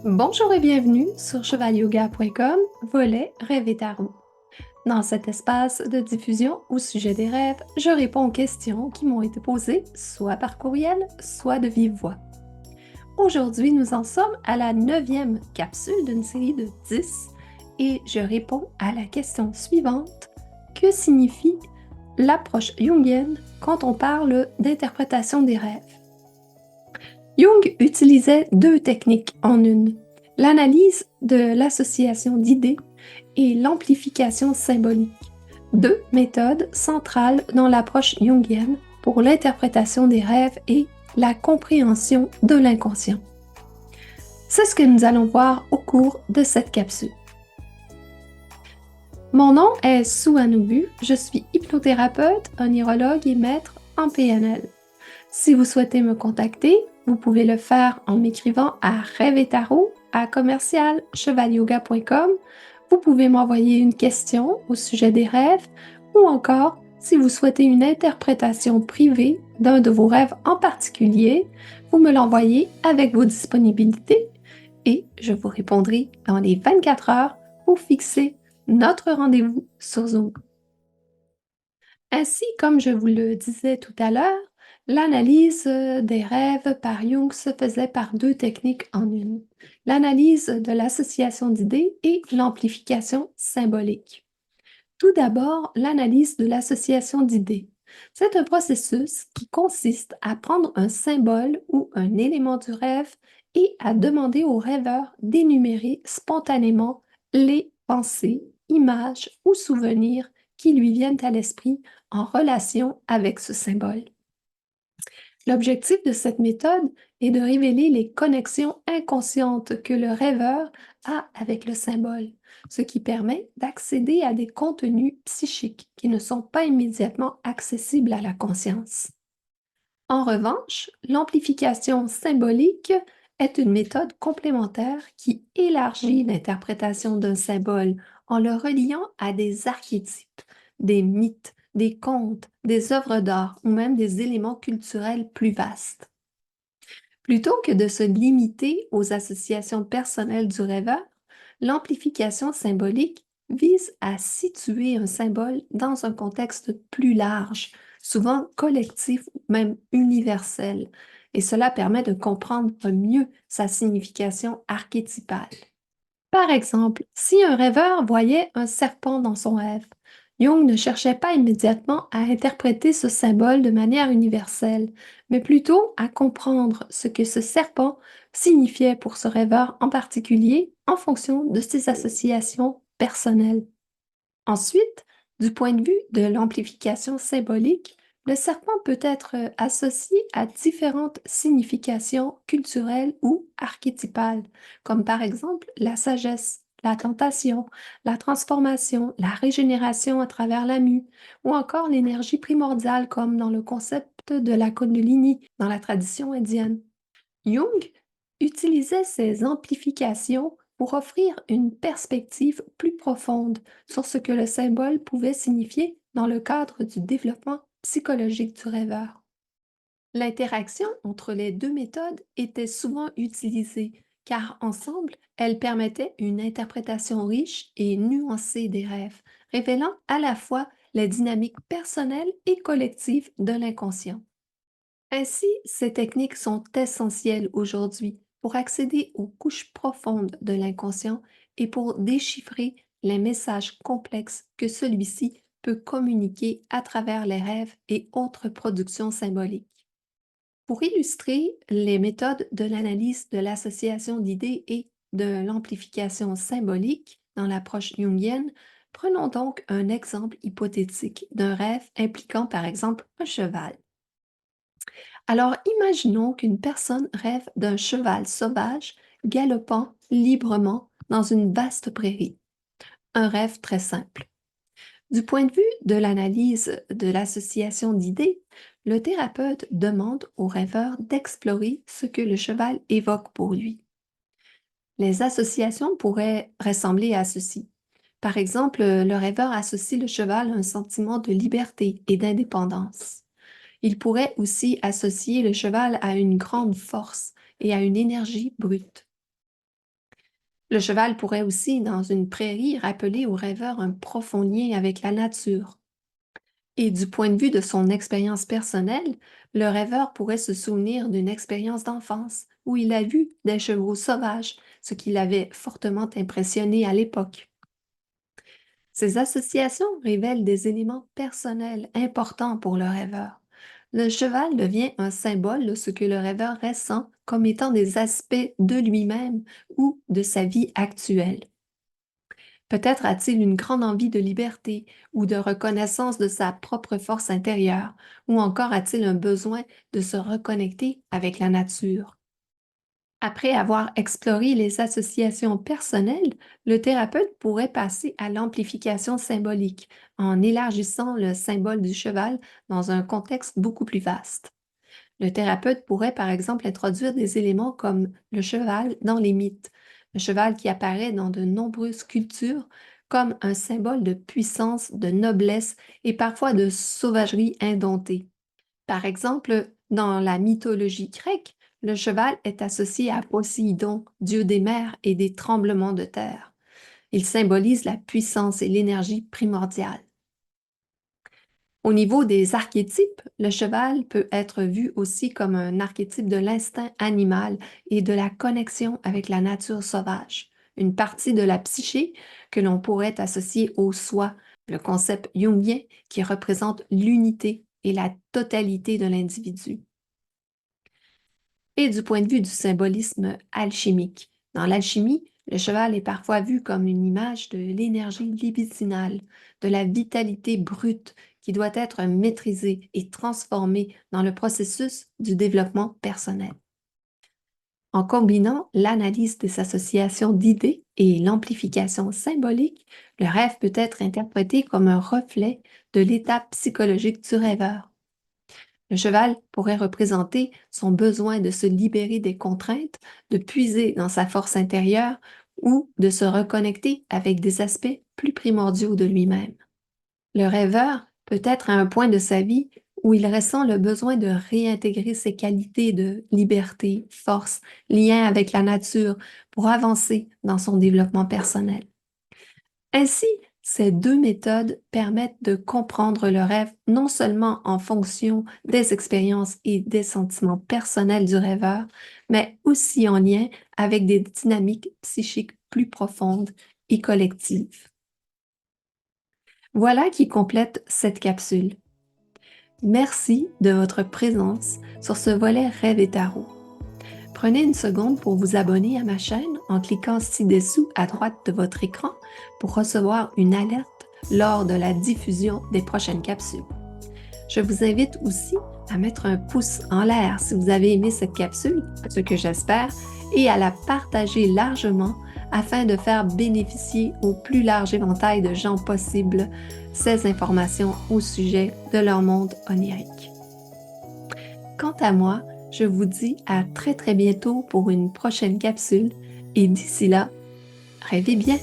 Bonjour et bienvenue sur chevalyoga.com, volet Rêve et tarot. Dans cet espace de diffusion au sujet des rêves, je réponds aux questions qui m'ont été posées soit par courriel, soit de vive voix. Aujourd'hui, nous en sommes à la 9e capsule d'une série de 10 et je réponds à la question suivante. Que signifie l'approche jungienne quand on parle d'interprétation des rêves? Jung utilisait deux techniques en une, l'analyse de l'association d'idées et l'amplification symbolique, deux méthodes centrales dans l'approche jungienne pour l'interprétation des rêves et la compréhension de l'inconscient. C'est ce que nous allons voir au cours de cette capsule. Mon nom est Sue Anubu, je suis hypnothérapeute, un neurologue et maître en PNL. Si vous souhaitez me contacter, vous pouvez le faire en m'écrivant à rêveettarot@chevalyoga.com. Vous pouvez m'envoyer une question au sujet des rêves ou encore, si vous souhaitez une interprétation privée d'un de vos rêves en particulier, vous me l'envoyez avec vos disponibilités et je vous répondrai dans les 24 heures pour fixer notre rendez-vous sur Zoom. Ainsi, comme je vous le disais tout à l'heure, l'analyse des rêves par Jung se faisait par deux techniques en une, l'analyse de l'association d'idées et l'amplification symbolique. Tout d'abord, l'analyse de l'association d'idées. C'est un processus qui consiste à prendre un symbole ou un élément du rêve et à demander au rêveur d'énumérer spontanément les pensées, images ou souvenirs qui lui viennent à l'esprit en relation avec ce symbole. L'objectif de cette méthode est de révéler les connexions inconscientes que le rêveur a avec le symbole, ce qui permet d'accéder à des contenus psychiques qui ne sont pas immédiatement accessibles à la conscience. En revanche, l'amplification symbolique est une méthode complémentaire qui élargit l'interprétation d'un symbole en le reliant à des archétypes, des mythes, des contes, des œuvres d'art ou même des éléments culturels plus vastes. Plutôt que de se limiter aux associations personnelles du rêveur, l'amplification symbolique vise à situer un symbole dans un contexte plus large, souvent collectif ou même universel, et cela permet de comprendre mieux sa signification archétypale. Par exemple, si un rêveur voyait un serpent dans son rêve, Jung ne cherchait pas immédiatement à interpréter ce symbole de manière universelle, mais plutôt à comprendre ce que ce serpent signifiait pour ce rêveur en particulier en fonction de ses associations personnelles. Ensuite, du point de vue de l'amplification symbolique, le serpent peut être associé à différentes significations culturelles ou archétypales, comme par exemple la sagesse, la tentation, la transformation, la régénération à travers la mue, ou encore l'énergie primordiale comme dans le concept de la Kundalini dans la tradition indienne. Jung utilisait ces amplifications pour offrir une perspective plus profonde sur ce que le symbole pouvait signifier dans le cadre du développement psychologique du rêveur. L'interaction entre les deux méthodes était souvent utilisée car ensemble, elles permettaient une interprétation riche et nuancée des rêves, révélant à la fois les dynamiques personnelles et collectives de l'inconscient. Ainsi, ces techniques sont essentielles aujourd'hui pour accéder aux couches profondes de l'inconscient et pour déchiffrer les messages complexes que celui-ci peut communiquer à travers les rêves et autres productions symboliques. Pour illustrer les méthodes de l'analyse de l'association d'idées et de l'amplification symbolique dans l'approche jungienne, prenons donc un exemple hypothétique d'un rêve impliquant par exemple un cheval. Alors imaginons qu'une personne rêve d'un cheval sauvage galopant librement dans une vaste prairie. Un rêve très simple. Du point de vue de l'analyse de l'association d'idées, le thérapeute demande au rêveur d'explorer ce que le cheval évoque pour lui. Les associations pourraient ressembler à ceci. Par exemple, le rêveur associe le cheval à un sentiment de liberté et d'indépendance. Il pourrait aussi associer le cheval à une grande force et à une énergie brute. Le cheval pourrait aussi, dans une prairie, rappeler au rêveur un profond lien avec la nature. Et du point de vue de son expérience personnelle, le rêveur pourrait se souvenir d'une expérience d'enfance où il a vu des chevaux sauvages, ce qui l'avait fortement impressionné à l'époque. Ces associations révèlent des éléments personnels importants pour le rêveur. Le cheval devient un symbole de ce que le rêveur ressent comme étant des aspects de lui-même ou de sa vie actuelle. Peut-être a-t-il une grande envie de liberté ou de reconnaissance de sa propre force intérieure, ou encore a-t-il un besoin de se reconnecter avec la nature. Après avoir exploré les associations personnelles, le thérapeute pourrait passer à l'amplification symbolique en élargissant le symbole du cheval dans un contexte beaucoup plus vaste. Le thérapeute pourrait par exemple introduire des éléments comme le cheval dans les mythes, le cheval qui apparaît dans de nombreuses cultures comme un symbole de puissance, de noblesse et parfois de sauvagerie indomptée. Par exemple, dans la mythologie grecque, le cheval est associé à Poséidon, dieu des mers et des tremblements de terre. Il symbolise la puissance et l'énergie primordiale. Au niveau des archétypes, le cheval peut être vu aussi comme un archétype de l'instinct animal et de la connexion avec la nature sauvage, une partie de la psyché que l'on pourrait associer au soi, le concept jungien qui représente l'unité et la totalité de l'individu. Et du point de vue du symbolisme alchimique. Dans l'alchimie, le cheval est parfois vu comme une image de l'énergie libidinale, de la vitalité brute qui doit être maîtrisée et transformée dans le processus du développement personnel. En combinant l'analyse des associations d'idées et l'amplification symbolique, le rêve peut être interprété comme un reflet de l'état psychologique du rêveur. Le cheval pourrait représenter son besoin de se libérer des contraintes, de puiser dans sa force intérieure ou de se reconnecter avec des aspects plus primordiaux de lui-même. Le rêveur peut être à un point de sa vie où il ressent le besoin de réintégrer ses qualités de liberté, force, lien avec la nature pour avancer dans son développement personnel. Ainsi, ces deux méthodes permettent de comprendre le rêve non seulement en fonction des expériences et des sentiments personnels du rêveur, mais aussi en lien avec des dynamiques psychiques plus profondes et collectives. Voilà qui complète cette capsule. Merci de votre présence sur ce volet Rêve et Tarot. Prenez une seconde pour vous abonner à ma chaîne en cliquant ci-dessous à droite de votre écran pour recevoir une alerte lors de la diffusion des prochaines capsules. Je vous invite aussi à mettre un pouce en l'air si vous avez aimé cette capsule, ce que j'espère, et à la partager largement afin de faire bénéficier au plus large éventail de gens possible ces informations au sujet de leur monde onirique. Quant à moi, je vous dis à très bientôt pour une prochaine capsule et d'ici là, rêvez bien!